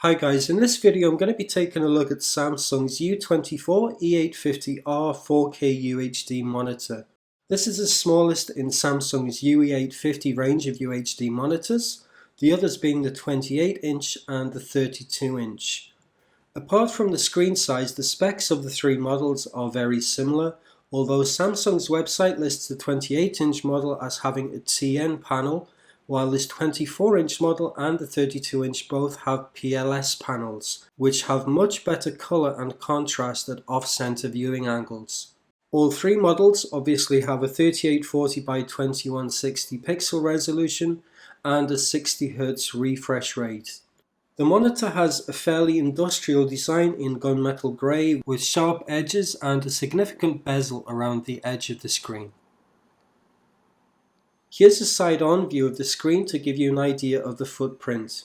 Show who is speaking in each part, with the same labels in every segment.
Speaker 1: Hi guys, in this video I'm going to be taking a look at Samsung's U24E850R 4K UHD monitor. This is the smallest in Samsung's UE850 range of UHD monitors, the others being the 28-inch and the 32-inch. Apart from the screen size, the specs of the three models are very similar, although Samsung's website lists the 28-inch model as having a TN panel, while this 24-inch model and the 32-inch both have PLS panels, which have much better color and contrast at off-center viewing angles. All three models obviously have a 3840 by 2160 pixel resolution and a 60 Hz refresh rate. The monitor has a fairly industrial design in gunmetal grey with sharp edges and a significant bezel around the edge of the screen. Here's a side-on view of the screen to give you an idea of the footprint.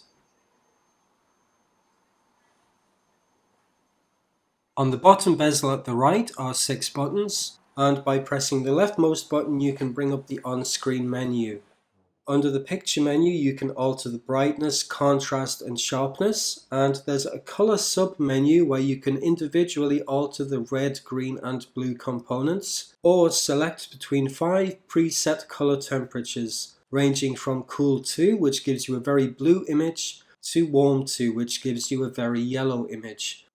Speaker 1: On the bottom bezel at the right are 6 buttons, and by pressing the leftmost button you can bring up the on-screen menu. Under the picture menu you can alter the brightness, contrast and sharpness, and there's a color sub-menu where you can individually alter the red, green and blue components, or select between 5 preset color temperatures, ranging from Cool 2, which gives you a very blue image, to Warm 2, which gives you a very yellow image.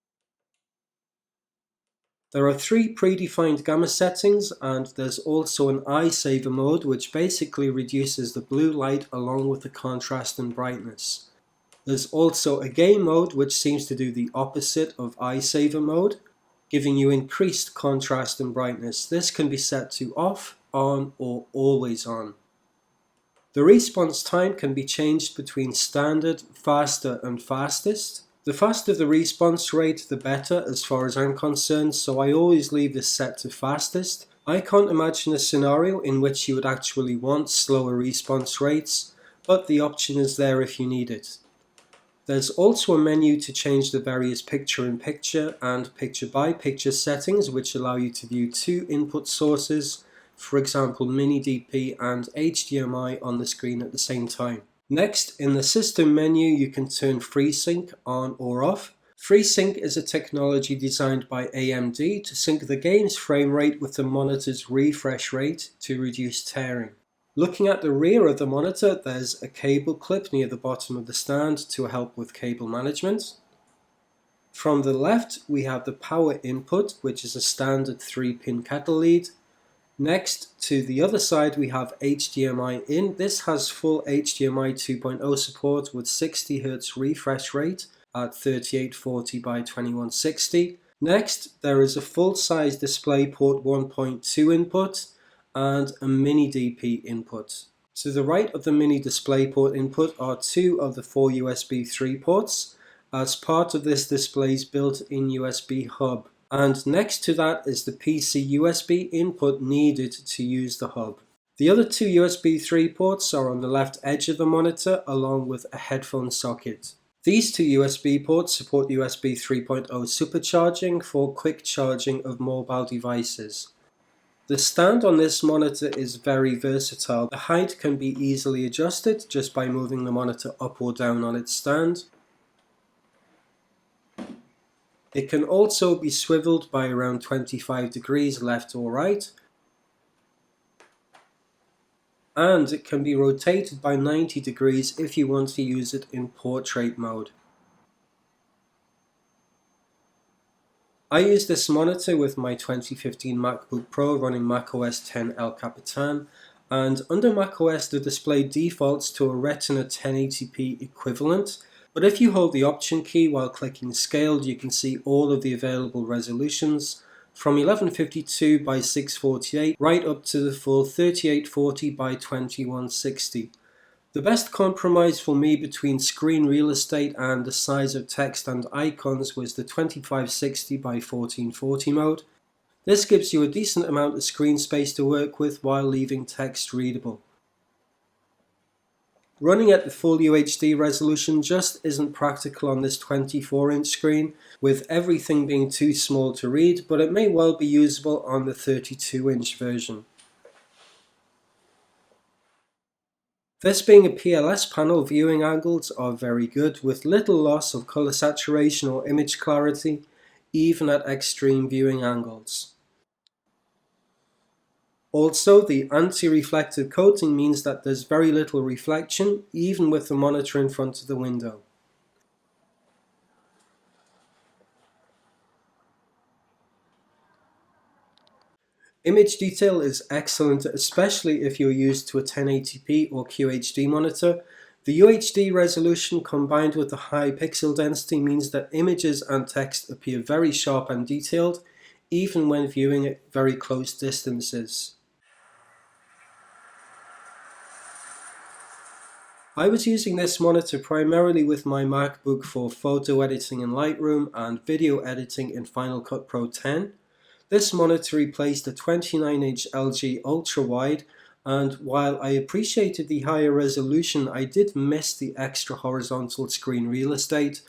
Speaker 1: There are 3 predefined gamma settings, and there's also an eye saver mode which basically reduces the blue light along with the contrast and brightness. There's also a game mode which seems to do the opposite of eye saver mode, giving you increased contrast and brightness. This can be set to off, on or always on. The response time can be changed between standard, faster and fastest. The faster the response rate, the better as far as I'm concerned, so I always leave this set to fastest. I can't imagine a scenario in which you would actually want slower response rates, but the option is there if you need it. There's also a menu to change the various picture-in-picture and picture-by-picture settings which allow you to view 2 input sources, for example mini DP and HDMI on the screen at the same time. Next, in the system menu you can turn FreeSync on or off. FreeSync is a technology designed by AMD to sync the game's frame rate with the monitor's refresh rate to reduce tearing. Looking at the rear of the monitor, there's a cable clip near the bottom of the stand to help with cable management. From the left we have the power input, which is a standard 3-pin kettle lead. Next, to the other side we have HDMI in. This has full HDMI 2.0 support with 60 Hz refresh rate at 3840 by 2160. Next, there is a full-size DisplayPort 1.2 input and a mini DP input. To the right of the mini DisplayPort input are 2 of the 4 USB 3 ports as part of this display's built-in USB hub. And next to that is the PC USB input needed to use the hub. The other 2 USB 3 ports are on the left edge of the monitor along with a headphone socket. These 2 USB ports support USB 3.0 supercharging for quick charging of mobile devices. The stand on this monitor is very versatile. The height can be easily adjusted just by moving the monitor up or down on its stand. It can also be swiveled by around 25 degrees left or right, and it can be rotated by 90 degrees if you want to use it in portrait mode. I use this monitor with my 2015 MacBook Pro running macOS 10 El Capitan, and under macOS the display defaults to a Retina 1080p equivalent. But if you hold the Option key while clicking Scaled, you can see all of the available resolutions from 1152 by 648 right up to the full 3840 by 2160. The best compromise for me between screen real estate and the size of text and icons was the 2560 by 1440 mode. This gives you a decent amount of screen space to work with while leaving text readable. Running at the full UHD resolution just isn't practical on this 24-inch screen, with everything being too small to read, but it may well be usable on the 32-inch version. This being a PLS panel, viewing angles are very good with little loss of color saturation or image clarity, even at extreme viewing angles. Also, the anti-reflective coating means that there's very little reflection, even with the monitor in front of the window. Image detail is excellent, especially if you're used to a 1080p or QHD monitor. The UHD resolution combined with the high pixel density means that images and text appear very sharp and detailed, even when viewing at very close distances. I was using this monitor primarily with my MacBook for photo editing in Lightroom and video editing in Final Cut Pro 10. This monitor replaced a 29-inch LG ultra-wide, and while I appreciated the higher resolution, I did miss the extra horizontal screen real estate.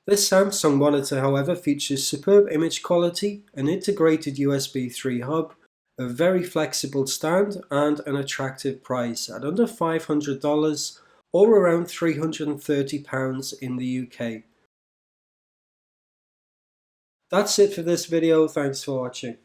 Speaker 1: This Samsung monitor, however, features superb image quality, an integrated USB 3 hub, a very flexible stand, and an attractive price at under $500 or around £330 in the UK. That's it for this video, thanks for watching.